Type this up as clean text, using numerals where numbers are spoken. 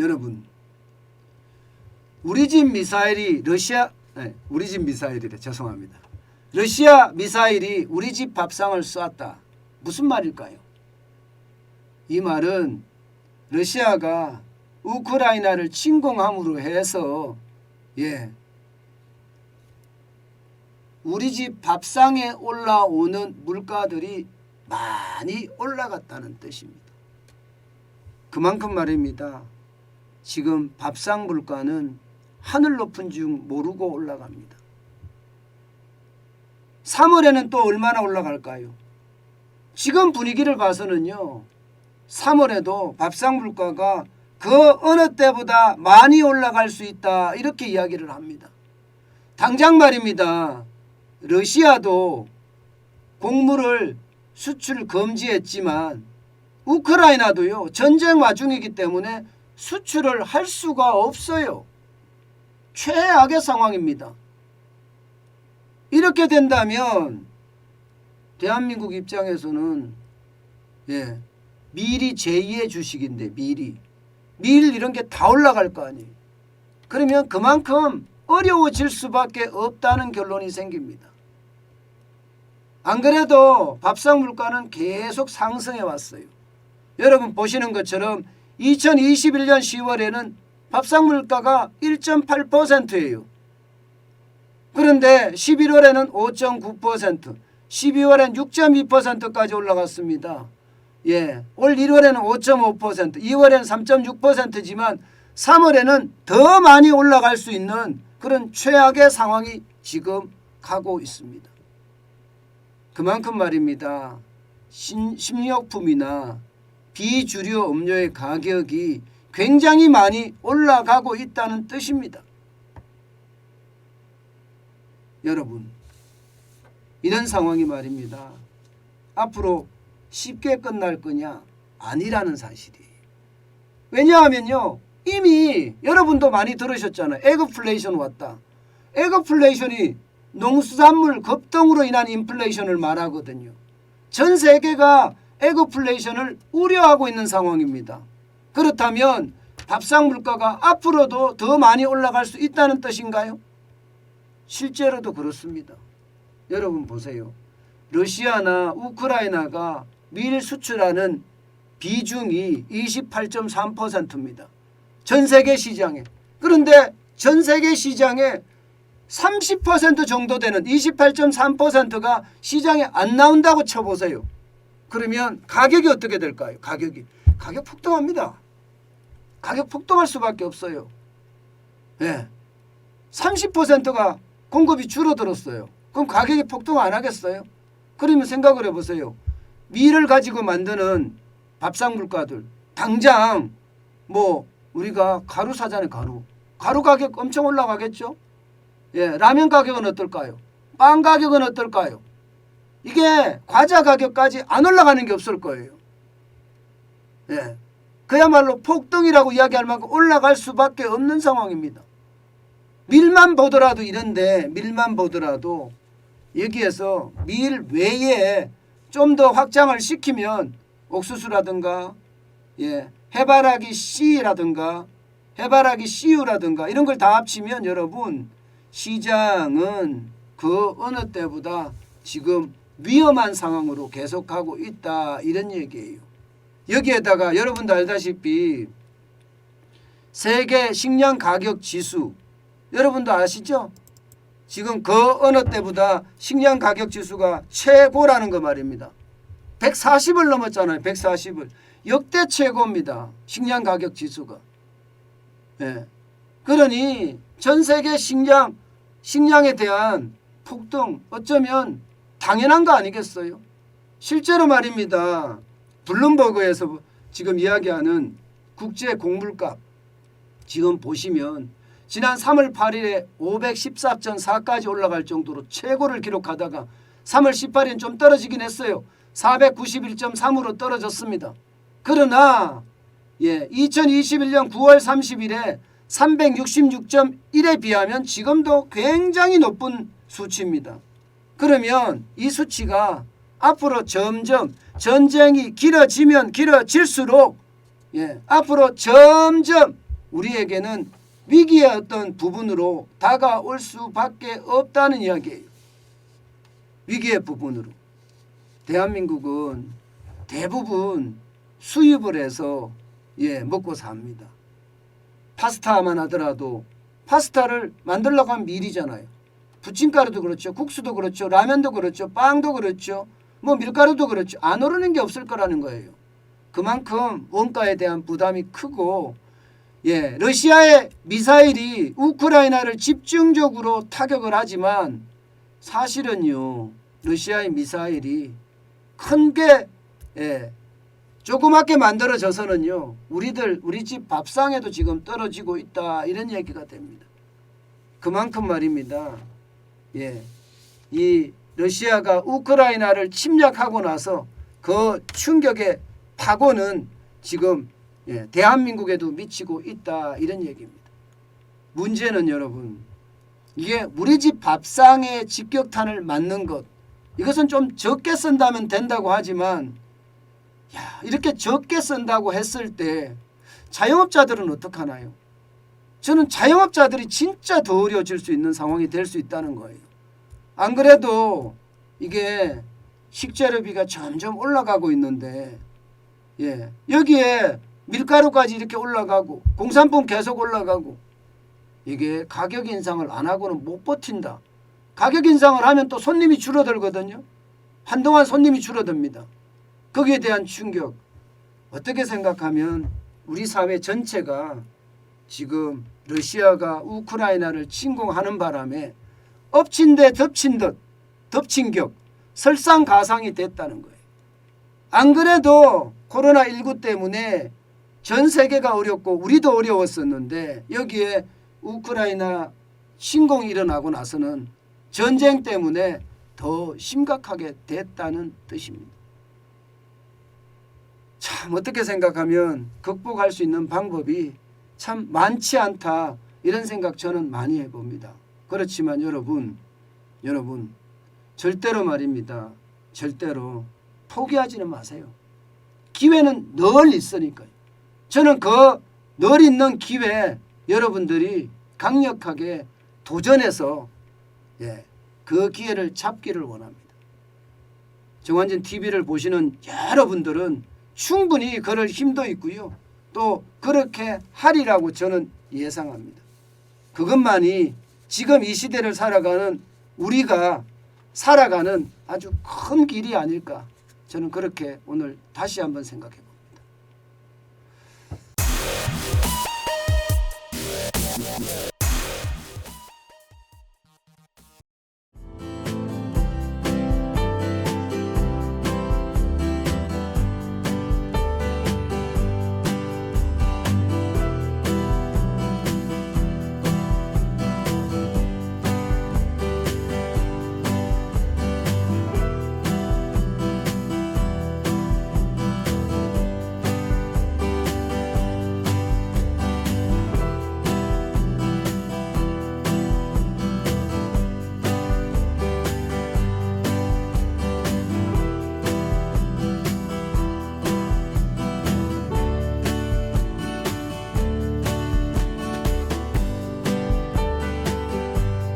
여러분, 우리 집 미사일이 우리 집 미사일이래. 죄송합니다. 러시아 미사일이 우리 집 밥상을 쐈다. 무슨 말일까요? 이 말은 러시아가 우크라이나를 침공함으로 해서 우리 집 밥상에 올라오는 물가들이 많이 올라갔다는 뜻입니다. 그만큼 말입니다. 지금 밥상 물가는 하늘 높은 줄 모르고 올라갑니다. 3월에는 또 얼마나 올라갈까요? 지금 분위기를 봐서는요, 3월에도 밥상 물가가 그 어느 때보다 많이 올라갈 수 있다, 이렇게 이야기를 합니다. 당장 말입니다. 러시아도 곡물을 수출 금지했지만 우크라이나도요, 전쟁 와중이기 때문에 수출을 할 수가 없어요. 최악의 상황입니다. 이렇게 된다면 대한민국 입장에서는 밀이 제2의 주식인데 밀 이런 게 다 올라갈 거 아니에요. 그러면 그만큼 어려워질 수밖에 없다는 결론이 생깁니다. 안 그래도 밥상 물가는 계속 상승해 왔어요. 여러분 보시는 것처럼 2021년 10월에는 밥상 물가가 1.8%예요. 그런데 11월에는 5.9%, 12월엔 6.2%까지 올라갔습니다. 올 1월에는 5.5%, 2월에는 3.6%지만 3월에는 더 많이 올라갈 수 있는 그런 최악의 상황이 지금 가고 있습니다. 그만큼 말입니다. 식료품이나 비주류 음료의 가격이 굉장히 많이 올라가고 있다는 뜻입니다. 여러분, 이런 상황이 말입니다. 앞으로 쉽게 끝날 거냐? 아니라는 사실이에요. 왜냐하면요, 이미 여러분도 많이 들으셨잖아요. 에그플레이션 왔다. 에그플레이션이 농수산물 급등으로 인한 인플레이션을 말하거든요. 전 세계가 에그플레이션을 우려하고 있는 상황입니다. 그렇다면 밥상 물가가 앞으로도 더 많이 올라갈 수 있다는 뜻인가요? 실제로도 그렇습니다. 여러분 보세요. 러시아나 우크라이나가 밀 수출하는 비중이 28.3%입니다. 전 세계 시장에. 그런데 전 세계 시장에 30% 정도 되는 28.3%가 시장에 안 나온다고 쳐보세요. 그러면 가격이 어떻게 될까요? 가격 폭등합니다. 가격 폭등할 수밖에 없어요. 30%가 공급이 줄어들었어요. 그럼 가격이 폭등 안 하겠어요? 그러면 생각을 해보세요. 밀을 가지고 만드는 밥상 물가들, 당장 우리가 가루 사잖아요. 가루 가격 엄청 올라가겠죠? 라면 가격은 어떨까요? 빵 가격은 어떨까요? 이게 과자 가격까지 안 올라가는 게 없을 거예요. 그야말로 폭등이라고 이야기할 만큼 올라갈 수밖에 없는 상황입니다. 밀만 보더라도 이런데, 밀만 보더라도 여기에서 밀 외에 좀 더 확장을 시키면 옥수수라든가 해바라기 씨라든가 해바라기 씨유라든가 이런 걸 다 합치면 여러분, 시장은 그 어느 때보다 지금 위험한 상황으로 계속하고 있다, 이런 얘기예요. 여기에다가 여러분도 알다시피 세계 식량 가격 지수, 여러분도 아시죠? 지금 그 어느 때보다 식량 가격 지수가 최고라는 거 말입니다. 140을 넘었잖아요. 140을. 역대 최고입니다. 식량 가격 지수가. 그러니 전 세계 식량에 대한 폭등, 어쩌면 당연한 거 아니겠어요? 실제로 말입니다. 블룸버그에서 지금 이야기하는 국제 곡물값 지금 보시면 지난 3월 8일에 514.4까지 올라갈 정도로 최고를 기록하다가 3월 18일은 좀 떨어지긴 했어요. 491.3으로 떨어졌습니다. 그러나 2021년 9월 30일에 366.1에 비하면 지금도 굉장히 높은 수치입니다. 그러면 이 수치가 앞으로 점점 전쟁이 길어지면 길어질수록 앞으로 점점 우리에게는 위기의 어떤 부분으로 다가올 수밖에 없다는 이야기예요. 위기의 부분으로. 대한민국은 대부분 수입을 해서 먹고 삽니다. 파스타만 하더라도 파스타를 만들려고 하면 밀이잖아요. 부침가루도 그렇죠. 국수도 그렇죠. 라면도 그렇죠. 빵도 그렇죠. 뭐 밀가루도 그렇죠. 안 오르는 게 없을 거라는 거예요. 그만큼 원가에 대한 부담이 크고 러시아의 미사일이 우크라이나를 집중적으로 타격을 하지만 사실은요. 러시아의 미사일이 큰 게 조그맣게 만들어져서는요. 우리 집 밥상에도 지금 떨어지고 있다. 이런 얘기가 됩니다. 그만큼 말입니다. 이 러시아가 우크라이나를 침략하고 나서 그 충격의 파고는 지금 대한민국에도 미치고 있다. 이런 얘기입니다. 문제는 여러분 이게 우리 집 밥상에 직격탄을 맞는 것 이것은 좀 적게 쓴다면 된다고 하지만 이렇게 적게 쓴다고 했을 때 자영업자들은 어떡하나요? 저는 자영업자들이 진짜 더 어려워질 수 있는 상황이 될 수 있다는 거예요. 안 그래도 이게 식재료비가 점점 올라가고 있는데 여기에 밀가루까지 이렇게 올라가고 공산품 계속 올라가고 이게 가격 인상을 안 하고는 못 버틴다. 가격 인상을 하면 또 손님이 줄어들거든요. 한동안 손님이 줄어듭니다. 거기에 대한 충격 어떻게 생각하면 우리 사회 전체가 지금 러시아가 우크라이나를 침공하는 바람에 엎친 데 덮친 듯 덮친 격 설상가상이 됐다는 거예요. 안 그래도 코로나19 때문에 전 세계가 어렵고 우리도 어려웠었는데 여기에 우크라이나 침공이 일어나고 나서는 전쟁 때문에 더 심각하게 됐다는 뜻입니다. 참 어떻게 생각하면 극복할 수 있는 방법이 참 많지 않다 이런 생각 저는 많이 해봅니다. 그렇지만 여러분 절대로 말입니다. 절대로 포기하지는 마세요. 기회는 늘 있으니까요. 저는 그 늘 있는 기회에 여러분들이 강력하게 도전해서 그 기회를 잡기를 원합니다. 정환진 TV를 보시는 여러분들은 충분히 그럴 힘도 있고요. 또 그렇게 하리라고 저는 예상합니다. 그것만이 지금 이 시대를 살아가는 우리가 살아가는 아주 큰 길이 아닐까 저는 그렇게 오늘 다시 한번 생각해 봅니다.